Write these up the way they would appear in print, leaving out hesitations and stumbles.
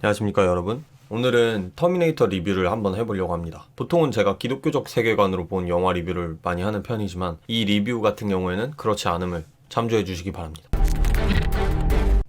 안녕하십니까 여러분. 오늘은 터미네이터 리뷰를 한번 해보려고 합니다. 보통은 제가 기독교적 세계관으로 본 영화 리뷰를 많이 하는 편이지만 이 리뷰 같은 경우에는 그렇지 않음을 참조해 주시기 바랍니다.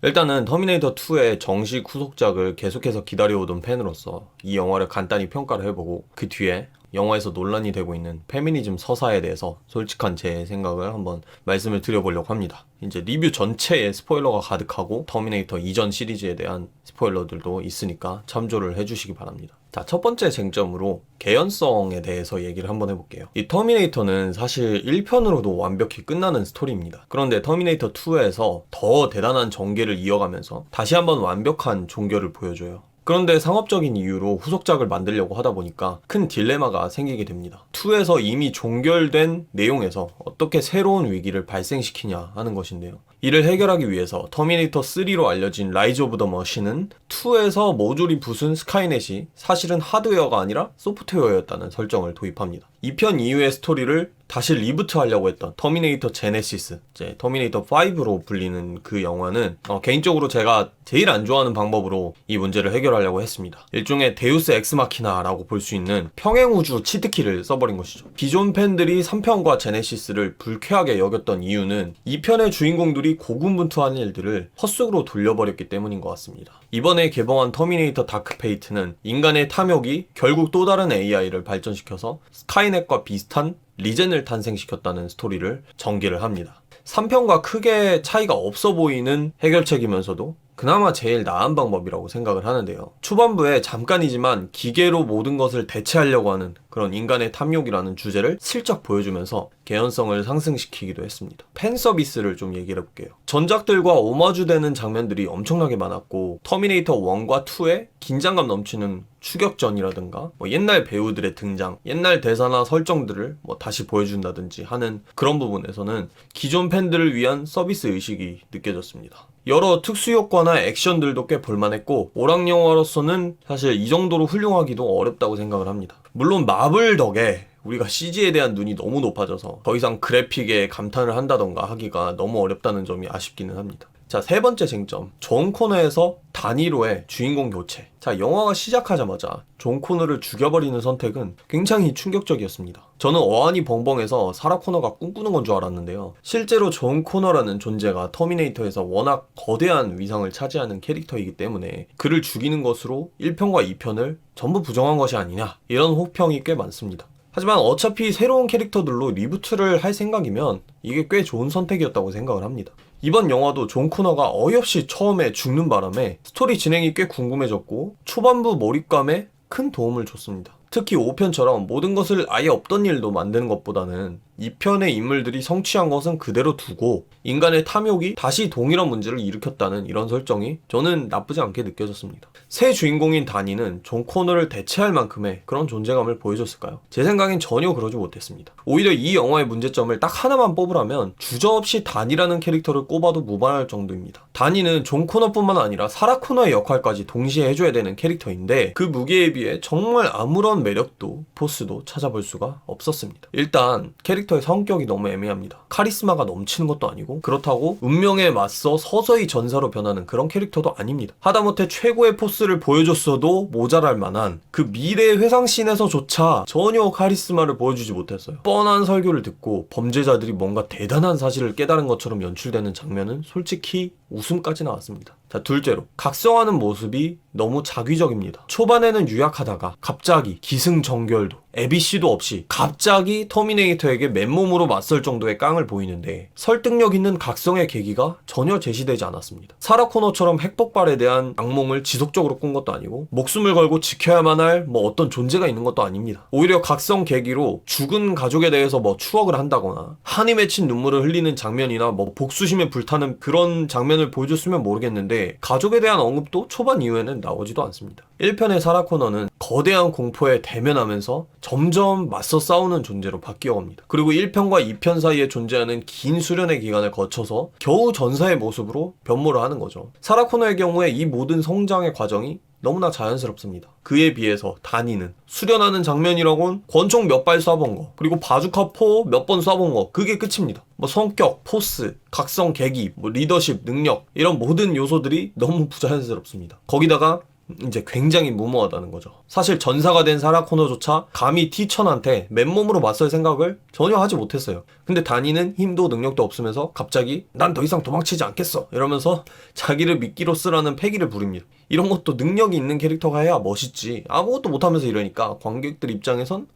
일단은 터미네이터2의 정식 후속작을 계속해서 기다려오던 팬으로서 이 영화를 간단히 평가를 해보고 그 뒤에 영화에서 논란이 되고 있는 페미니즘 서사에 대해서 솔직한 제 생각을 한번 말씀을 드려보려고 합니다. 이제 리뷰 전체에 스포일러가 가득하고 터미네이터 이전 시리즈에 대한 스포일러들도 있으니까 참조를 해주시기 바랍니다. 자, 첫 번째 쟁점으로 개연성에 대해서 얘기를 한번 해볼게요. 이 터미네이터는 사실 1편으로도 완벽히 끝나는 스토리입니다. 그런데 터미네이터 2에서 더 대단한 전개를 이어가면서 다시 한번 완벽한 종결을 보여줘요. 그런데 상업적인 이유로 후속작을 만들려고 하다 보니까 큰 딜레마가 생기게 됩니다. 2에서 이미 종결된 내용에서 어떻게 새로운 위기를 발생시키냐 하는 것인데요. 이를 해결하기 위해서 터미네이터 3로 알려진 라이즈 오브 더 머신은 2에서 모듈이 부순 스카이넷이 사실은 하드웨어가 아니라 소프트웨어였다는 설정을 도입합니다. 2편 이후의 스토리를 다시 리부트하려고 했던 터미네이터 제네시스, 이제 터미네이터 5로 불리는 그 영화는 개인적으로 제가 제일 안 좋아하는 방법으로 이 문제를 해결하려고 했습니다. 일종의 데우스 엑스마키나라고 볼 수 있는 평행우주 치트키를 써버린 것이죠. 기존 팬들이 3편과 제네시스를 불쾌하게 여겼던 이유는 2편의 주인공들이 고군분투한 일들을 헛수고로 돌려버렸기 때문인 것 같습니다. 이번에 개봉한 터미네이터 다크 페이트는 인간의 탐욕이 결국 또 다른 AI를 발전시켜서 스카이넷과 비슷한 리젠을 탄생시켰다는 스토리를 전개를 합니다. 3편과 크게 차이가 없어 보이는 해결책이면서도 그나마 제일 나은 방법이라고 생각을 하는데요. 초반부에 잠깐이지만 기계로 모든 것을 대체하려고 하는 그런 인간의 탐욕이라는 주제를 슬쩍 보여주면서 개연성을 상승시키기도 했습니다. 팬 서비스를 좀 얘기를 해볼게요. 전작들과 오마주되는 장면들이 엄청나게 많았고 터미네이터 1과 2의 긴장감 넘치는 추격전이라든가 옛날 배우들의 등장, 옛날 대사나 설정들을 다시 보여준다든지 하는 그런 부분에서는 기존 팬들을 위한 서비스 의식이 느껴졌습니다. 여러 특수효과나 액션들도 꽤 볼만했고 오락영화로서는 사실 이 정도로 훌륭하기도 어렵다고 생각을 합니다. 물론 마블 덕에 우리가 CG에 대한 눈이 너무 높아져서 더 이상 그래픽에 감탄을 한다던가 하기가 너무 어렵다는 점이 아쉽기는 합니다. 자, 세 번째 쟁점. 존 코너에서 다니로의 주인공 교체. 자, 영화가 시작하자마자 존 코너를 죽여버리는 선택은 굉장히 충격적이었습니다. 저는 어안이 벙벙해서 사라 코너가 꿈꾸는 건 줄 알았는데요. 실제로 존 코너라는 존재가 터미네이터에서 워낙 거대한 위상을 차지하는 캐릭터이기 때문에 그를 죽이는 것으로 1편과 2편을 전부 부정한 것이 아니냐, 이런 혹평이 꽤 많습니다. 하지만 어차피 새로운 캐릭터들로 리부트를 할 생각이면 이게 꽤 좋은 선택이었다고 생각을 합니다. 이번 영화도 존 코너가 어이없이 처음에 죽는 바람에 스토리 진행이 꽤 궁금해졌고 초반부 몰입감에 큰 도움을 줬습니다. 특히 5편처럼 모든 것을 아예 없던 일도 만드는 것보다는 2편의 인물들이 성취한 것은 그대로 두고 인간의 탐욕이 다시 동일한 문제를 일으켰다는 이런 설정이 저는 나쁘지 않게 느껴졌습니다. 새 주인공인 다니는 존 코너를 대체할 만큼의 그런 존재감을 보여줬을까요? 제 생각엔 전혀 그러지 못했습니다. 오히려 이 영화의 문제점을 딱 하나만 뽑으라면 주저없이 다니라는 캐릭터를 꼽아도 무방할 정도입니다. 다니는 존 코너뿐만 아니라 사라 코너의 역할까지 동시에 해줘야 되는 캐릭터인데 그 무게에 비해 정말 아무런 매력도 포스도 찾아볼 수가 없었습니다. 일단 캐릭터의 성격이 너무 애매합니다. 카리스마가 넘치는 것도 아니고 그렇다고 운명에 맞서 서서히 전사로 변하는 그런 캐릭터도 아닙니다. 하다못해 최고의 포스를 보여줬어도 모자랄 만한 그 미래 회상씬에서조차 전혀 카리스마를 보여주지 못했어요. 뻔한 설교를 듣고 범죄자들이 뭔가 대단한 사실을 깨달은 것처럼 연출되는 장면은 솔직히 웃음까지 나왔습니다. 자, 둘째로 각성하는 모습이 너무 자기적입니다. 초반에는 유약하다가 갑자기 기승전결도 ABC도 없이 갑자기 터미네이터에게 맨몸으로 맞설 정도의 깡을 보이는데 설득력 있는 각성의 계기가 전혀 제시되지 않았습니다. 사라 코너처럼 핵폭발에 대한 악몽을 지속적으로 꾼 것도 아니고 목숨을 걸고 지켜야만 할 어떤 존재가 있는 것도 아닙니다. 오히려 각성 계기로 죽은 가족에 대해서 추억을 한다거나 한이 맺힌 눈물을 흘리는 장면이나 복수심에 불타는 그런 장면을 보여줬으면 모르겠는데 가족에 대한 언급도 초반 이후에는 나오지도 않습니다. 1편의 사라 코너는 거대한 공포에 대면하면서 점점 맞서 싸우는 존재로 바뀌어갑니다. 그리고 1편과 2편 사이에 존재하는 긴 수련의 기간을 거쳐서 겨우 전사의 모습으로 변모를 하는 거죠. 사라 코너의 경우에 이 모든 성장의 과정이 너무나 자연스럽습니다. 그에 비해서 다니는 수련하는 장면이라곤 권총 몇 발 쏴본 거, 그리고 바주카 포 몇 번 쏴본 거, 그게 끝입니다. 성격, 포스, 각성, 계기, 리더십, 능력 이런 모든 요소들이 너무 부자연스럽습니다. 거기다가 이제 굉장히 무모하다는 거죠. 사실 전사가 된 사라 코너조차 감히 티천한테 맨몸으로 맞설 생각을 전혀 하지 못했어요. 근데 다니는 힘도 능력도 없으면서 갑자기 난 더 이상 도망치지 않겠어 이러면서 자기를 미끼로 쓰라는 패기를 부립니다. 이런 것도 능력이 있는 캐릭터가 해야 멋있지, 아무것도 못하면서 이러니까 관객들 입장에선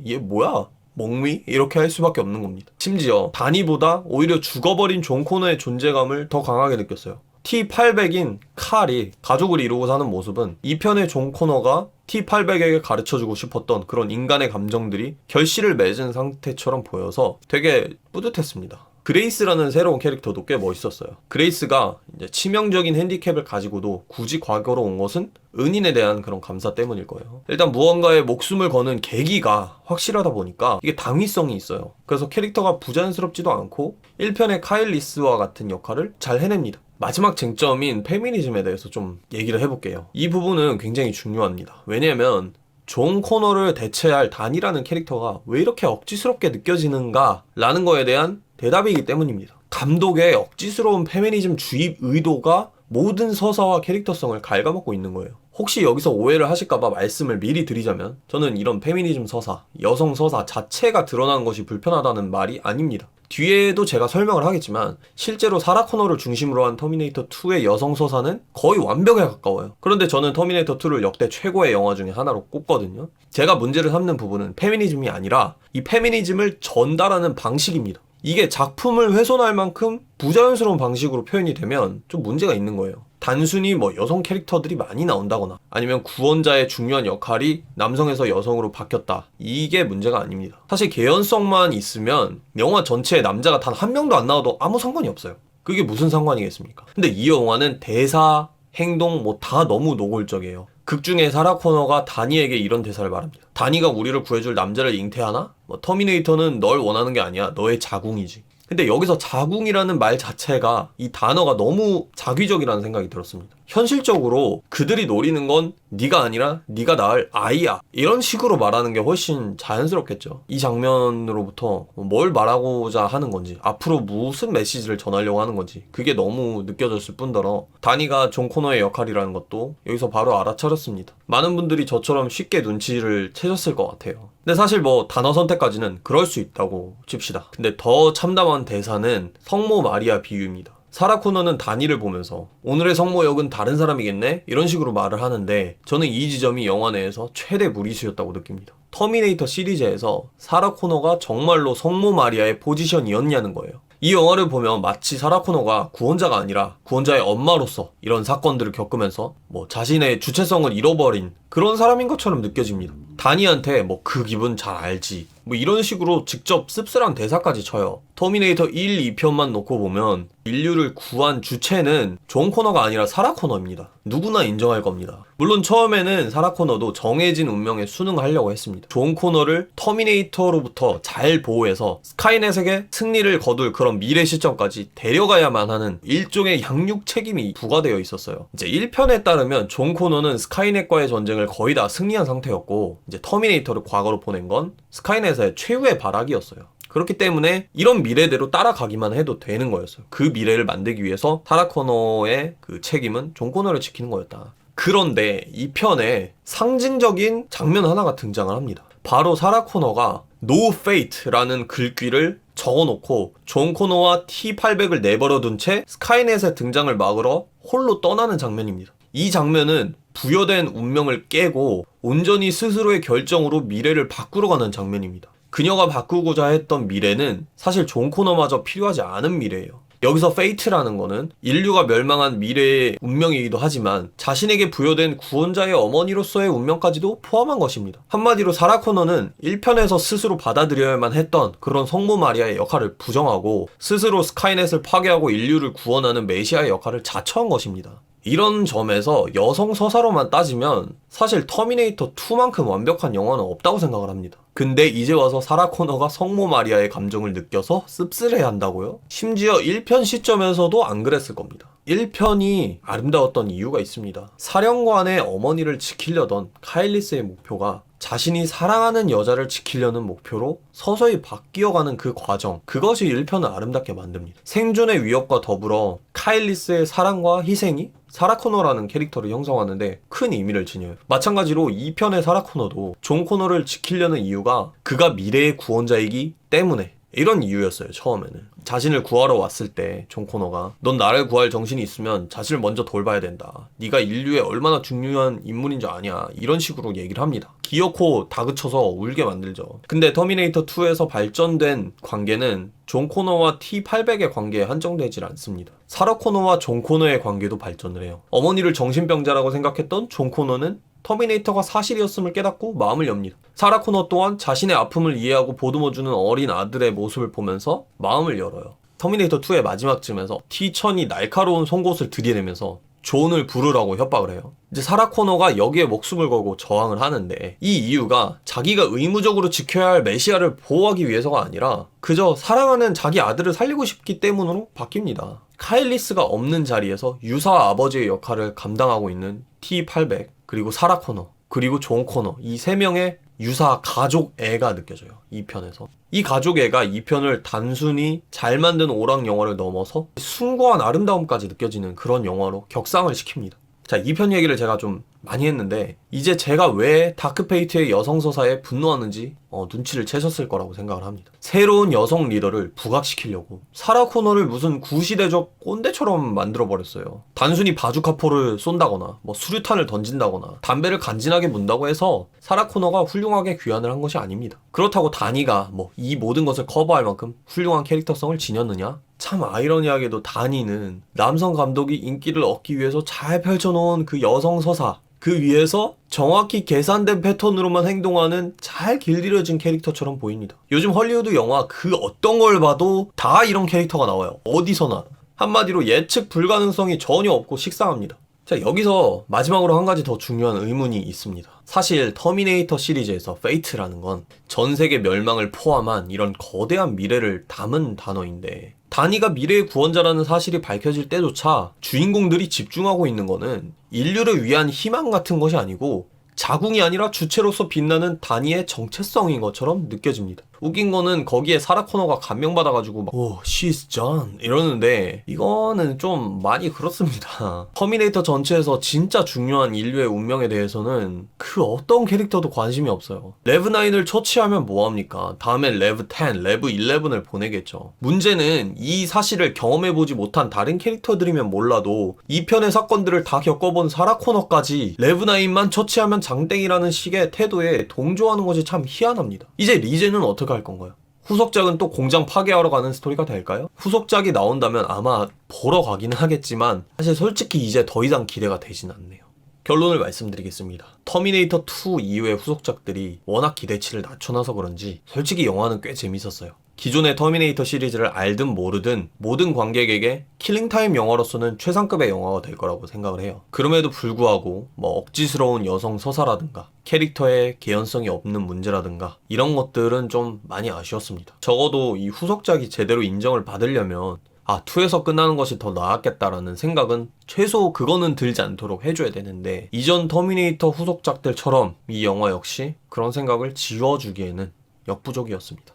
얘 뭐야? 멍미? 이렇게 할 수밖에 없는 겁니다. 심지어 다니보다 오히려 죽어버린 존 코너의 존재감을 더 강하게 느꼈어요. T800인 칼이 가족을 이루고 사는 모습은 2편의 존 코너가 T800에게 가르쳐주고 싶었던 그런 인간의 감정들이 결실을 맺은 상태처럼 보여서 되게 뿌듯했습니다. 그레이스라는 새로운 캐릭터도 꽤 멋있었어요. 그레이스가 이제 치명적인 핸디캡을 가지고도 굳이 과거로 온 것은 은인에 대한 그런 감사 때문일 거예요. 일단 무언가에 목숨을 거는 계기가 확실하다 보니까 이게 당위성이 있어요. 그래서 캐릭터가 부자연스럽지도 않고 1편의 카일리스와 같은 역할을 잘 해냅니다. 마지막 쟁점인 페미니즘에 대해서 좀 얘기를 해볼게요. 이 부분은 굉장히 중요합니다. 왜냐면 존 코너를 대체할 단이라는 캐릭터가 왜 이렇게 억지스럽게 느껴지는가 라는 거에 대한 대답이기 때문입니다. 감독의 억지스러운 페미니즘 주입 의도가 모든 서사와 캐릭터성을 갉아먹고 있는 거예요. 혹시 여기서 오해를 하실까봐 말씀을 미리 드리자면, 저는 이런 페미니즘 서사, 여성 서사 자체가 드러나는 것이 불편하다는 말이 아닙니다. 뒤에도 제가 설명을 하겠지만 실제로 사라 코너를 중심으로 한 터미네이터 2의 여성 서사는 거의 완벽에 가까워요. 그런데 저는 터미네이터 2를 역대 최고의 영화 중에 하나로 꼽거든요. 제가 문제를 삼는 부분은 페미니즘이 아니라 이 페미니즘을 전달하는 방식입니다. 이게 작품을 훼손할 만큼 부자연스러운 방식으로 표현이 되면 좀 문제가 있는 거예요. 단순히 뭐 여성 캐릭터들이 많이 나온다거나 아니면 구원자의 중요한 역할이 남성에서 여성으로 바뀌었다, 이게 문제가 아닙니다. 사실 개연성만 있으면 영화 전체에 남자가 단 한 명도 안 나와도 아무 상관이 없어요. 그게 무슨 상관이겠습니까? 근데 이 영화는 대사, 행동 뭐 다 너무 노골적이에요. 극 중에 사라 코너가 다니에게 이런 대사를 말합니다. 다니가 우리를 구해줄 남자를 잉태하나? 뭐 터미네이터는 널 원하는 게 아니야. 너의 자궁이지. 근데 여기서 자궁이라는 말 자체가, 이 단어가 너무 자기적이라는 생각이 들었습니다. 현실적으로 그들이 노리는 건 네가 아니라 네가 낳을 아이야, 이런 식으로 말하는 게 훨씬 자연스럽겠죠. 이 장면으로부터 뭘 말하고자 하는 건지, 앞으로 무슨 메시지를 전하려고 하는 건지 그게 너무 느껴졌을 뿐더러 다니가 존 코너의 역할이라는 것도 여기서 바로 알아차렸습니다. 많은 분들이 저처럼 쉽게 눈치를 채셨을 것 같아요. 근데 사실 뭐 단어 선택까지는 그럴 수 있다고 칩시다. 근데 더 참담한 대사는 성모 마리아 비유입니다. 사라 코너는 다니를 보면서 오늘의 성모 역은 다른 사람이겠네? 이런 식으로 말을 하는데, 저는 이 지점이 영화 내에서 최대 무리수였다고 느낍니다. 터미네이터 시리즈에서 사라 코너가 정말로 성모 마리아의 포지션이었냐는 거예요. 이 영화를 보면 마치 사라 코너가 구원자가 아니라 구원자의 엄마로서 이런 사건들을 겪으면서 뭐 자신의 주체성을 잃어버린 그런 사람인 것처럼 느껴집니다. 다니한테 뭐 그 기분 잘 알지, 뭐 이런 식으로 직접 씁쓸한 대사까지 쳐요. 터미네이터 1, 2편만 놓고 보면 인류를 구한 주체는 존 코너가 아니라 사라 코너입니다. 누구나 인정할 겁니다. 물론 처음에는 사라 코너도 정해진 운명에 순응하려고 했습니다. 존 코너를 터미네이터로부터 잘 보호해서 스카이넷에게 승리를 거둘 그런 미래 시점까지 데려가야만 하는 일종의 양육 책임이 부과되어 있었어요. 이제 1편에 따르면 존 코너는 스카이넷과의 전쟁을 거의 다 승리한 상태였고, 이제 터미네이터를 과거로 보낸 건 스카이넷의 최후의 발악이었어요. 그렇기 때문에 이런 미래대로 따라가기만 해도 되는 거였어요. 그 미래를 만들기 위해서 사라 코너의 그 책임은 존 코너를 지키는 거였다. 그런데 이 편에 상징적인 장면 하나가 등장을 합니다. 바로 사라 코너가 No Fate라는 글귀를 적어놓고 존 코너와 T800을 내버려둔 채 스카이넷의 등장을 막으러 홀로 떠나는 장면입니다. 이 장면은 부여된 운명을 깨고 온전히 스스로의 결정으로 미래를 바꾸러 가는 장면입니다. 그녀가 바꾸고자 했던 미래는 사실 존 코너마저 필요하지 않은 미래예요. 여기서 페이트라는 거는 인류가 멸망한 미래의 운명이기도 하지만 자신에게 부여된 구원자의 어머니로서의 운명까지도 포함한 것입니다. 한마디로 사라 코너는 1편에서 스스로 받아들여야만 했던 그런 성모 마리아의 역할을 부정하고 스스로 스카이넷을 파괴하고 인류를 구원하는 메시아의 역할을 자처한 것입니다. 이런 점에서 여성 서사로만 따지면 사실 터미네이터 2만큼 완벽한 영화는 없다고 생각을 합니다. 근데 이제 와서 사라 코너가 성모 마리아의 감정을 느껴서 씁쓸해 한다고요? 심지어 1편 시점에서도 안 그랬을 겁니다. 1편이 아름다웠던 이유가 있습니다. 사령관의 어머니를 지키려던 카일리스의 목표가 자신이 사랑하는 여자를 지키려는 목표로 서서히 바뀌어가는 그 과정, 그것이 1편을 아름답게 만듭니다. 생존의 위협과 더불어 카일리스의 사랑과 희생이 사라 코너라는 캐릭터를 형성하는데 큰 의미를 지녀요. 마찬가지로 2편의 사라 코너도 존 코너를 지키려는 이유가 그가 미래의 구원자이기 때문에, 이런 이유였어요. 처음에는 자신을 구하러 왔을 때 존 코너가 넌 나를 구할 정신이 있으면 자신을 먼저 돌봐야 된다, 네가 인류에 얼마나 중요한 인물인 줄 아냐, 이런 식으로 얘기를 합니다. 기어코 다그쳐서 울게 만들죠. 근데 터미네이터 2에서 발전된 관계는 존 코너와 T-800의 관계에 한정되질 않습니다. 사라 코너와 존 코너의 관계도 발전을 해요. 어머니를 정신병자라고 생각했던 존 코너는 터미네이터가 사실이었음을 깨닫고 마음을 엽니다. 사라 코너 또한 자신의 아픔을 이해하고 보듬어주는 어린 아들의 모습을 보면서 마음을 열어요. 터미네이터 2의 마지막쯤에서 T-1000이 날카로운 송곳을 들이대면서 존을 부르라고 협박을 해요. 이제 사라 코너가 여기에 목숨을 걸고 저항을 하는데, 이 이유가 자기가 의무적으로 지켜야 할 메시아를 보호하기 위해서가 아니라 그저 사랑하는 자기 아들을 살리고 싶기 때문으로 바뀝니다. 카일리스가 없는 자리에서 유사 아버지의 역할을 감당하고 있는 T-800, 그리고 사라 코너, 그리고 존 코너, 이 세 명의 유사 가족애가 느껴져요. 2편에서. 이 가족애가 2편을 단순히 잘 만든 오락 영화를 넘어서 숭고한 아름다움까지 느껴지는 그런 영화로 격상을 시킵니다. 자, 2편 얘기를 제가 좀 많이 했는데, 이제 제가 왜 다크페이트의 여성서사에 분노하는지 눈치를 채셨을 거라고 생각을 합니다. 새로운 여성 리더를 부각시키려고 사라 코너를 무슨 구시대적 꼰대처럼 만들어버렸어요. 단순히 바주카포를 쏜다거나 수류탄을 던진다거나 담배를 간지나게 문다고 해서 사라 코너가 훌륭하게 귀환을 한 것이 아닙니다. 그렇다고 다니가 이 모든 것을 커버할 만큼 훌륭한 캐릭터성을 지녔느냐? 참 아이러니하게도 다니는 남성 감독이 인기를 얻기 위해서 잘 펼쳐놓은 그 여성 서사, 그 위에서 정확히 계산된 패턴으로만 행동하는 잘 길들여진 캐릭터처럼 보입니다. 요즘 헐리우드 영화 그 어떤 걸 봐도 다 이런 캐릭터가 나와요. 어디서나. 한마디로 예측 불가능성이 전혀 없고 식상합니다. 자, 여기서 마지막으로 한 가지 더 중요한 의문이 있습니다. 사실 터미네이터 시리즈에서 페이트라는 건 전 세계 멸망을 포함한 이런 거대한 미래를 담은 단어인데, 다니가 미래의 구원자라는 사실이 밝혀질 때조차 주인공들이 집중하고 있는 거는 인류를 위한 희망 같은 것이 아니고 자궁이 아니라 주체로서 빛나는 다니의 정체성인 것처럼 느껴집니다. 웃긴 거는 거기에 사라 코너가 감명받아가지고 she's John 이러는데, 이거는 좀 많이 그렇습니다. 터미네이터 전체에서 진짜 중요한 인류의 운명에 대해서는 그 어떤 캐릭터도 관심이 없어요. 레브9을 처치하면 뭐합니까? 다음엔 레브10, 레브11을 보내겠죠. 문제는 이 사실을 경험해보지 못한 다른 캐릭터들이면 몰라도 2편의 사건들을 다 겪어본 사라 코너까지 레브9만 처치하면 장땡이라는 식의 태도에 동조하는 것이 참 희한합니다. 이제 리제는 어떻게 할 건가요? 후속작은 또 공장 파괴하러 가는 스토리가 될까요? 후속작이 나온다면 아마 보러 가기는 하겠지만 사실 솔직히 이제 더 이상 기대가 되진 않네요. 결론을 말씀드리겠습니다. 터미네이터 2 이후의 후속작들이 워낙 기대치를 낮춰놔서 그런지 솔직히 영화는 꽤 재밌었어요. 기존의 터미네이터 시리즈를 알든 모르든 모든 관객에게 킬링타임 영화로서는 최상급의 영화가 될 거라고 생각을 해요. 그럼에도 불구하고 억지스러운 여성 서사라든가 캐릭터의 개연성이 없는 문제라든가 이런 것들은 좀 많이 아쉬웠습니다. 적어도 이 후속작이 제대로 인정을 받으려면 2에서 끝나는 것이 더 나았겠다라는 생각은 최소 그거는 들지 않도록 해줘야 되는데, 이전 터미네이터 후속작들처럼 이 영화 역시 그런 생각을 지워주기에는 역부족이었습니다.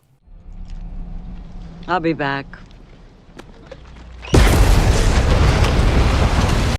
I'll be back.